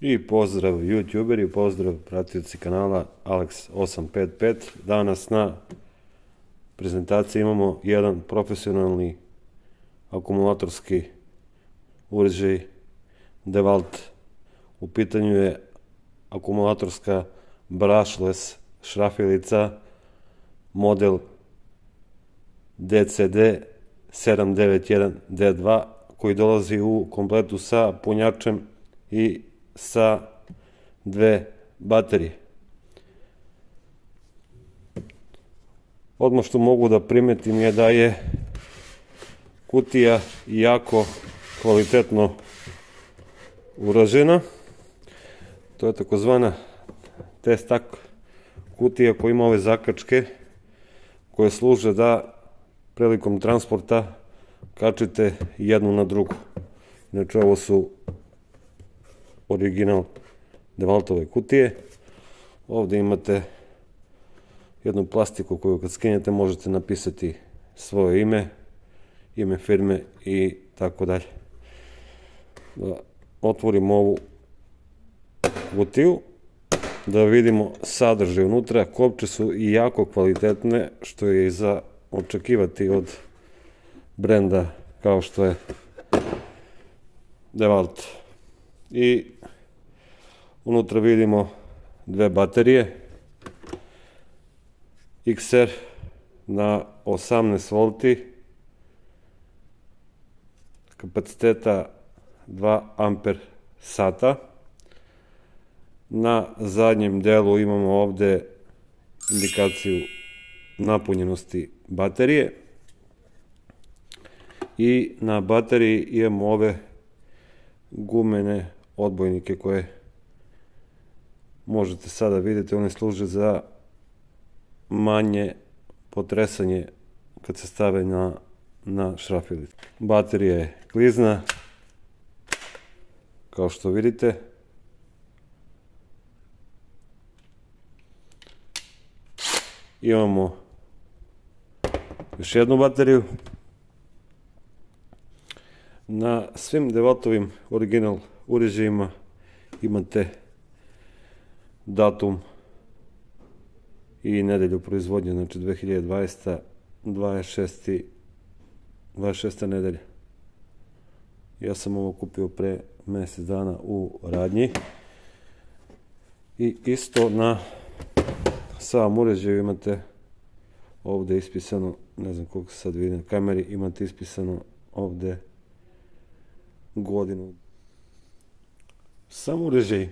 I pozdrav youtuberi, pozdrav pratioci kanala Alex855. Danas na prezentaciji imamo jedan profesionalni akumulatorski uređaj DeWalt. U pitanju je akumulatorska brushless šrafilica model DCD791D2 koji dolazi u kompletu sa punjačem i sa dve baterije. Odmah što mogu da primetim je da je kutija jako kvalitetno urađena. To je takozvana T-Stack kutija koja ima ove zakačke koje služe da prilikom transporta kačite jednu na drugu. Znači ovo su original DeWaltove kutije. Ovdje imate jednu plastiku koju kad skinete možete napisati svoje ime, ime firme i tako dalje. Da otvorimo ovu kutiju da vidimo sadržaj unutra. Kopče su i jako kvalitetne, što je i za očekivati od brenda kao što je DeWalt. I unutra vidimo dve baterije XR na 18 V kapaciteta 2 amper sata. Na zadnjem delu imamo ovde indikaciju napunjenosti baterije i na bateriji imamo ove gumene odbojnike koje možete sada vidjeti. One služe za manje potresanje kad se stave na šrafilicu. Baterija je klizna, kao što vidite. Imamo još jednu bateriju. Na svim DeWaltovim original uređajima imate datum i nedelju proizvodnje, znači 2020. 26. nedelja. Ja sam ovo kupio pre mjesec dana u radnji. I isto na samom uređaju imate ovdje ispisano, ne znam koliko se sad vidi na kameri, imate ispisano ovdje godinu. Sam uređaj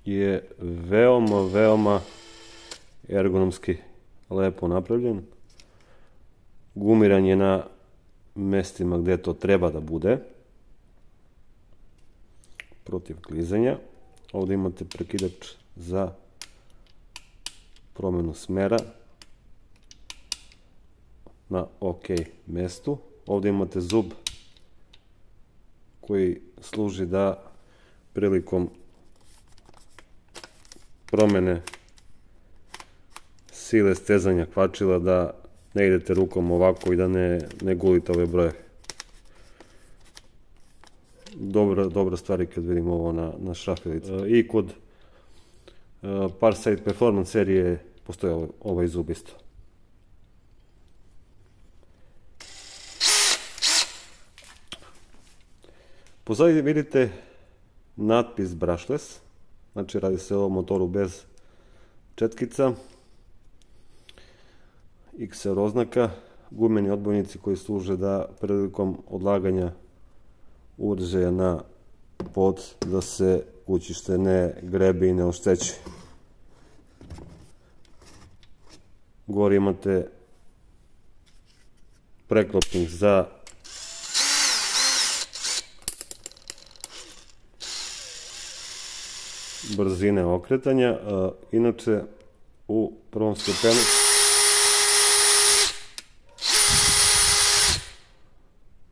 je veoma ergonomski lepo napravljen. Gumiran je na mestima gdje to treba da bude, protiv klizanja. Ovdje imate prekidač za promjenu smera na OK mestu. Ovdje imate zub koji služi da prilikom promjene sile stezanja kvačila da ne idete rukom ovako i da ne gulite ove broje. Dobra stvar kad vidimo ovo na šrafilici. I kod Parkside Performance serije postoji ovaj zub isto. Pozadnje vidite natpis brushless, znači radi se o motoru bez četkica, XR oznaka, gumeni odbojnici koji služe da prilikom odlaganja uređaja na pod da se kućište ne grebi i ne ošteći. Gore imate preklopnik za brzine okretanja. Inače u prvom stepenu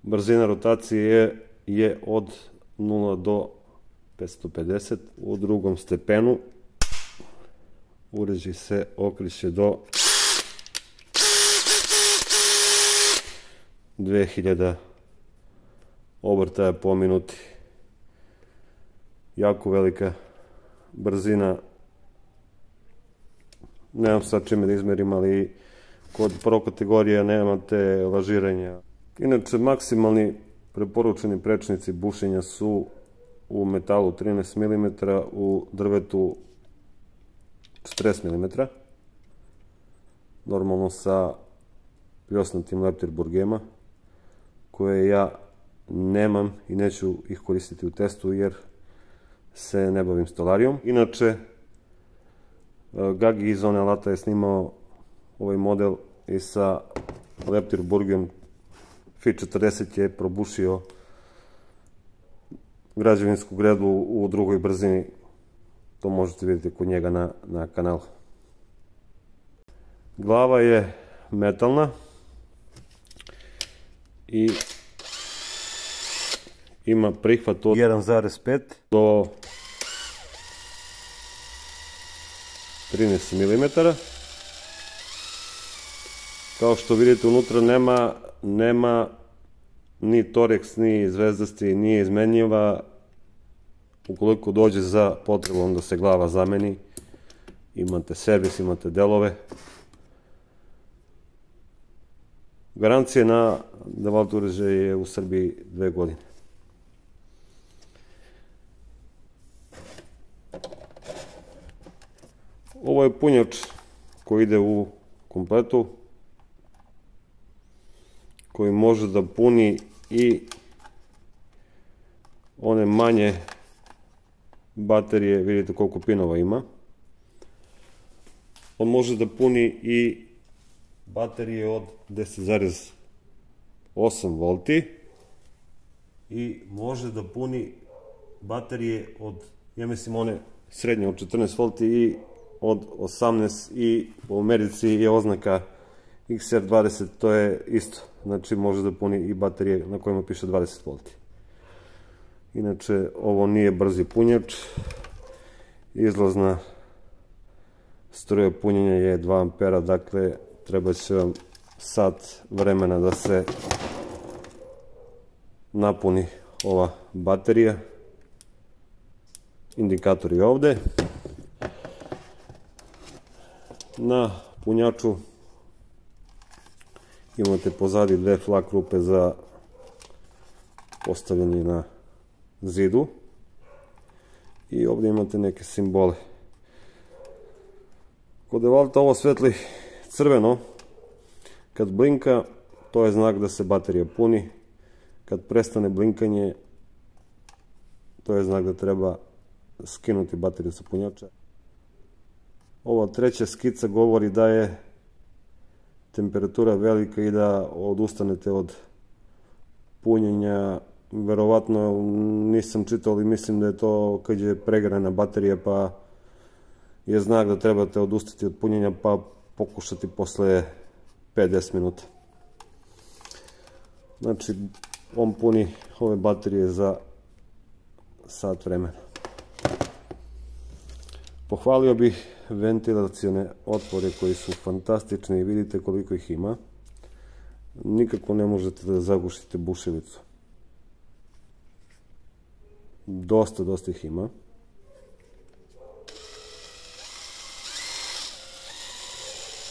brzina rotacije je od 0 do 550. U drugom stepenu uređaj se okreće do 2000 obrtaja po minuti. jako velika brzina. Nemam sad čime da izmerim, ali kod Pro kategorije nemate lažiranja. Inače, maksimalni preporučeni prečnici bušenja su u metalu 13 mm, u drvetu 40 mm. Normalno sa pljosnatim leptirburgema, koje ja nemam i neću ih koristiti u testu jer se ne bavim stolarijom. Inače, Gagi iz Zone Alata je snimao ovaj model i sa leptirburgem Fit 40 je probušio građevinsku gredu u drugoj brzini. To možete vidjeti kod njega na kanalu. Glava je metalna i ima prihvat od 1,5 do 13 mm. Kao što vidite, unutra nema ni toreks, ni zvezdasti, nije izmenjiva. Ukoliko dođe za potrebu, onda se glava zameni. Imate servis, imate delove. Garancija na DeWalt uređaj je u Srbiji 2 godine. Ovo je punjač koji ide u kompletu, koji može da puni i one manje baterije. Vidite koliko pinova ima. On može da puni i baterije od 10,8 volti i može da puni baterije od, ja mislim, one srednje od 14 volti i od 18, i u Americi je oznaka XR20, to je isto. Znači može da puni i baterije na kojima piše 20 volti. Inače, ovo nije brzi punjač. Izlazna struja punjenja je 2 ampera, dakle treba će vam sat vremena da se napuni ova baterija. Indikator je ovde. Na punjaču imate pozadi 2 flak rupe za postavljanje na zidu i ovdje imate neke simbole. Kod DeWalta ovo svetli crveno. Kad blinka, to je znak da se baterija puni. Kad prestane blinkanje, to je znak da treba skinuti bateriju sa punjača. Ova treća skica govori da je temperatura velika i da odustanete od punjenja. Verovatno nisam čitao, ali mislim da je to kad je pregrana baterija, pa je znak da trebate odustati od punjenja pa pokušati posle 5-10 minuta. Znači, on puni ove baterije za sat vremena. Pohvalio bih ventilacione otvore koji su fantastični i vidite koliko ih ima. Nikako ne možete da zagušite bušilicu. Dosta ih ima.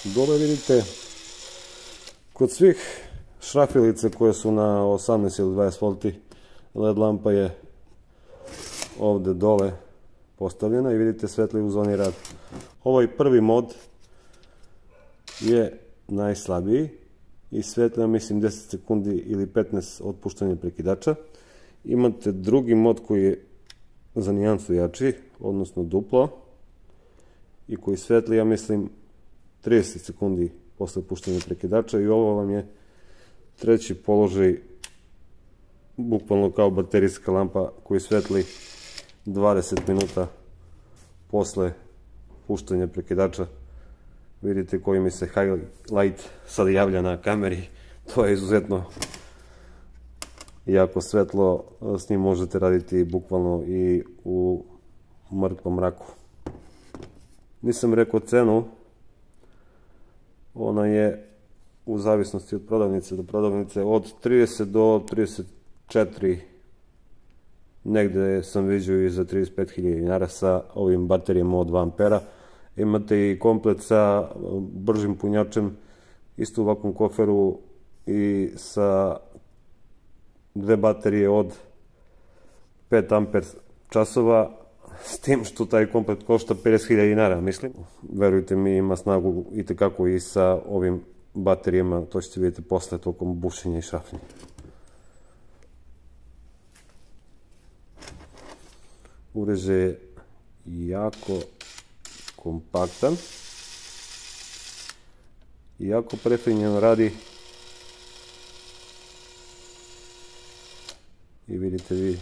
Dole vidite, kod svih šrafilica koje su na 18 ili 20 volti, LED lampa je ovde dole postavljena i vidite svetli u zoni rada. Ovaj prvi mod je najslabiji i svetli, mislim, 10 sekundi ili 15 od puštanja prekidača. Imate drugi mod koji je za nijansu jači, odnosno duplo, i koji svetli, ja mislim, 30 sekundi posle puštanja prekidača, i ovo vam je treći položaj, bukvalno kao baterijska lampa, koji svetli 20 minuta posle puštanja prekidača. Vidite koji mi se highlight sad javlja na kameri. To je izuzetno jako svetlo, s njim možete raditi bukvalno i u mrtvom mraku. Nisam rekao cenu, ona je u zavisnosti od prodavnice do prodavnice od 30 do 34 negde sam vidio i za 35.000 dinara sa ovim baterijama od 2 ampera. Imate i komplet sa bržim punjačem, isto u ovakvom koferu i sa 2 baterije od 5 amper časova, s tim što taj komplet košta 50.000 dinara, mislim. Verujte mi, ima snagu i tekako i sa ovim baterijama, to ćete vidjeti posle tokom bušenja i šrafljenja. Uređaj je jako kompaktan i jako prefinjeno radi. I vidite vi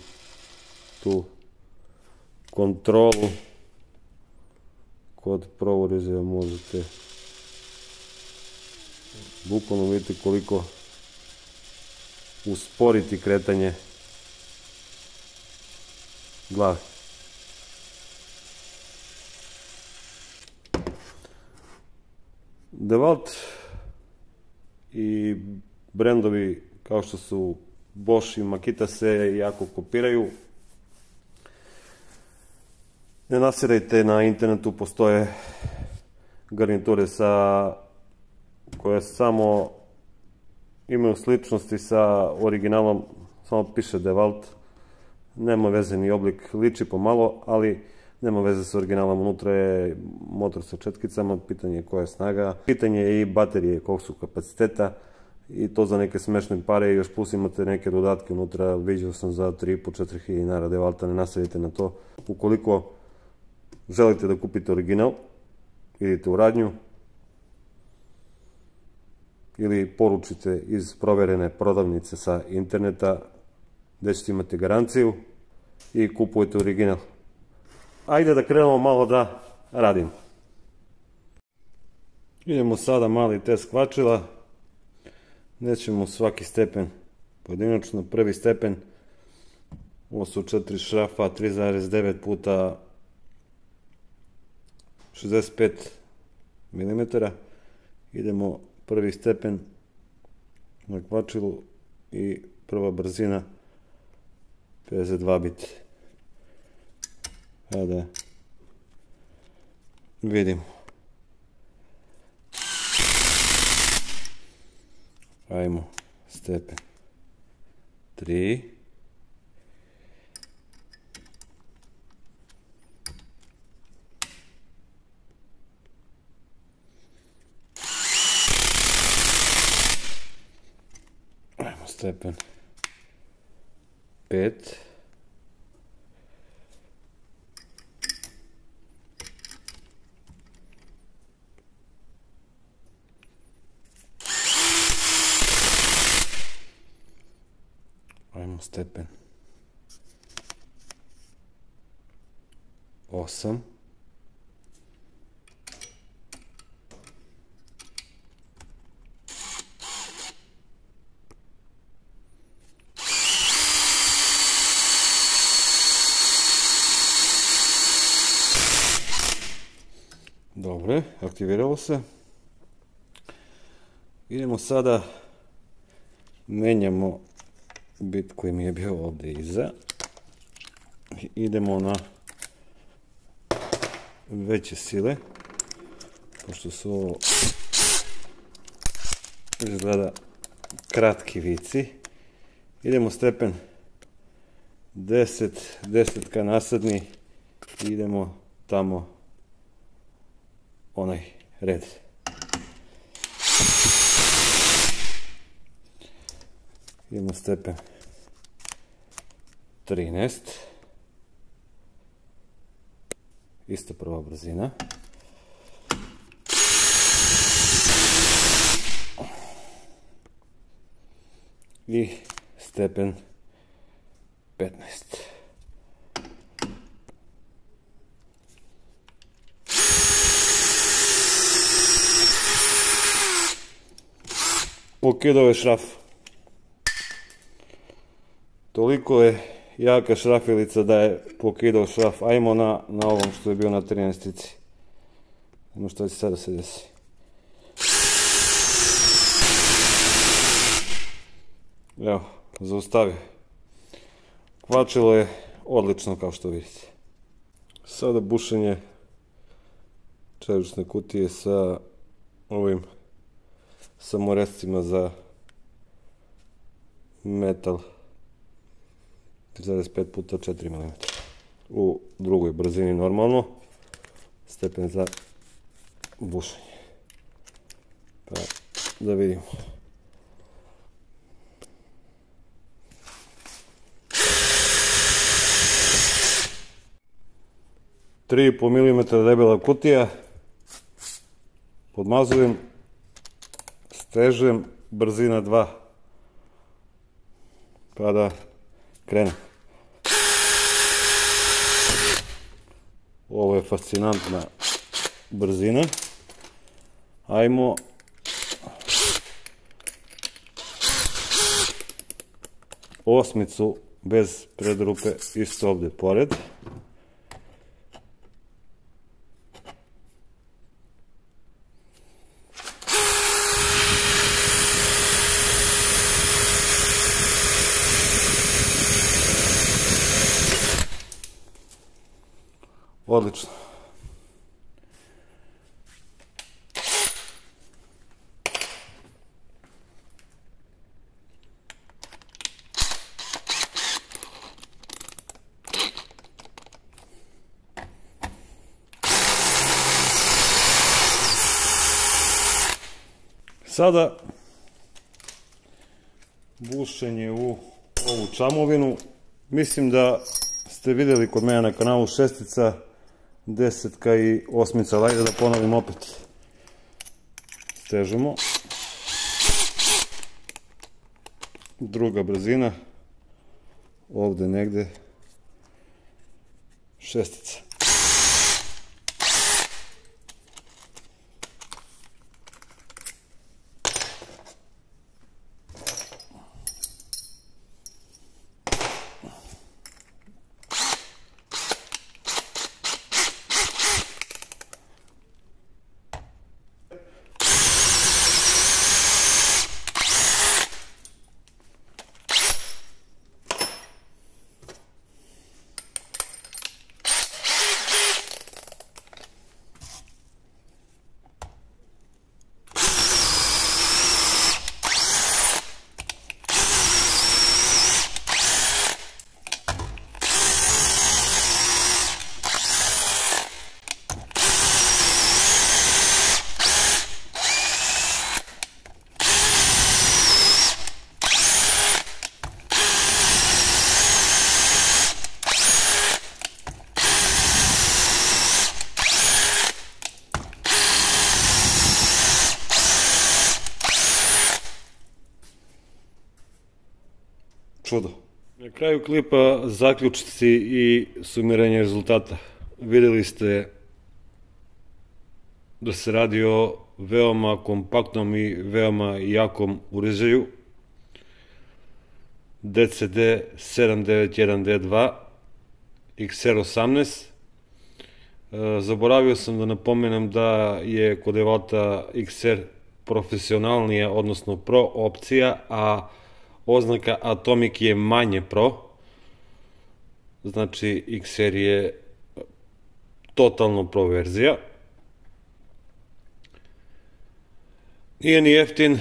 tu kontrolu kod prouređaja, možete bukvalno vidite koliko usporiti kretanje glave. DeWalt i brendovi kao što su Bosch i Makita se jako kopiraju. Ne nasirajte, na internetu postoje garniture koje samo imaju sličnosti sa originalom, samo piše DeWalt, nema veze ni oblik, liči pomalo, ali nema veze sa originalom. Unutra je motor sa četkicama, pitanje je koja je snaga, pitanje je i baterije, koliko su kapaciteta, i to za neke smešne pare, i još plus imate neke dodatke unutra, vidio sam za 3.500-4.000 dinara DeWalta, ne nasadite na to. Ukoliko želite da kupite original, idite u radnju ili poručite iz proverene prodavnice sa interneta gde ćete imati garanciju i kupujete original. Ajde da krenemo malo da radimo. Idemo sada mali test kvačila. Nećemo svaki stepen pojedinačno. Prvi stepen, ovo su 4 šrafa, 3,9 puta 65 mm. Idemo prvi stepen na kvačilu i prva brzina 52 bit. Da vidimo. Ajmo stepen 3. Ajmo stepen 5. Ajmo stepen 8. Dobro, aktiviralo se. Idemo sada, menjamo bit koji mi je bio ovdje iza. Idemo na veće sile, pošto su ovo izgleda kratki vici. Idemo stepen 10, 10 nasadni i idemo tamo onaj red. Idemo stepen 13. Isto prva brzina. I stepen 15. Pokidao je šraf. Toliko je jaka šrafilica da je pokidao šraf. Ajmo na ovom što je bio na 13-ici. Ajmo što će sada se desi. Evo, zaustavio. Kvačilo je odlično kao što vidite. Sada bušenje čelične kutije sa ovim samorescima za metal 3,5x4 mm u drugoj brzini normalno, stepen za bušenje. Pa da vidimo. Tri i po milimetra debela kutija, podmazujem, stežem, brzina 2, pa da krenem. Ovo je fascinantna brzina. Ajmo osmicu bez predrupe isto ovde pored. Odlično. Sada bušenje u ovu čamovinu. Mislim da ste videli kod mene na kanalu šestica, desetka i osmica. Ajde da ponovim opet. Stežemo. Druga brzina. Ovde negde šestica. Čudo. Na kraju klipa zaključci i sumiranje rezultata. Videli ste da se radi o veoma kompaktnom i veoma jakom uređaju DCD 791D2 XR18. Zaboravio sam da napomenem da je kod Evota XR profesionalnija, odnosno pro opcija, a oznaka Atomic je manje pro, znači XR je totalno pro verzija. Nije ni jeftin,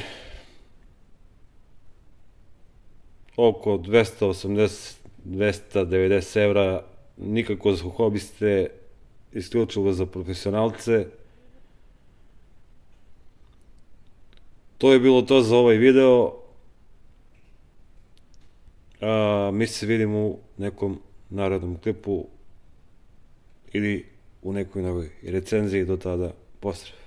oko 280-290 evra, nikako za hobiste, isključivo za profesionalce. To je bilo to za ovaj video. Mi se vidimo u nekom narednom klipu ili u nekoj novoj recenziji. Do tada, pozdrav!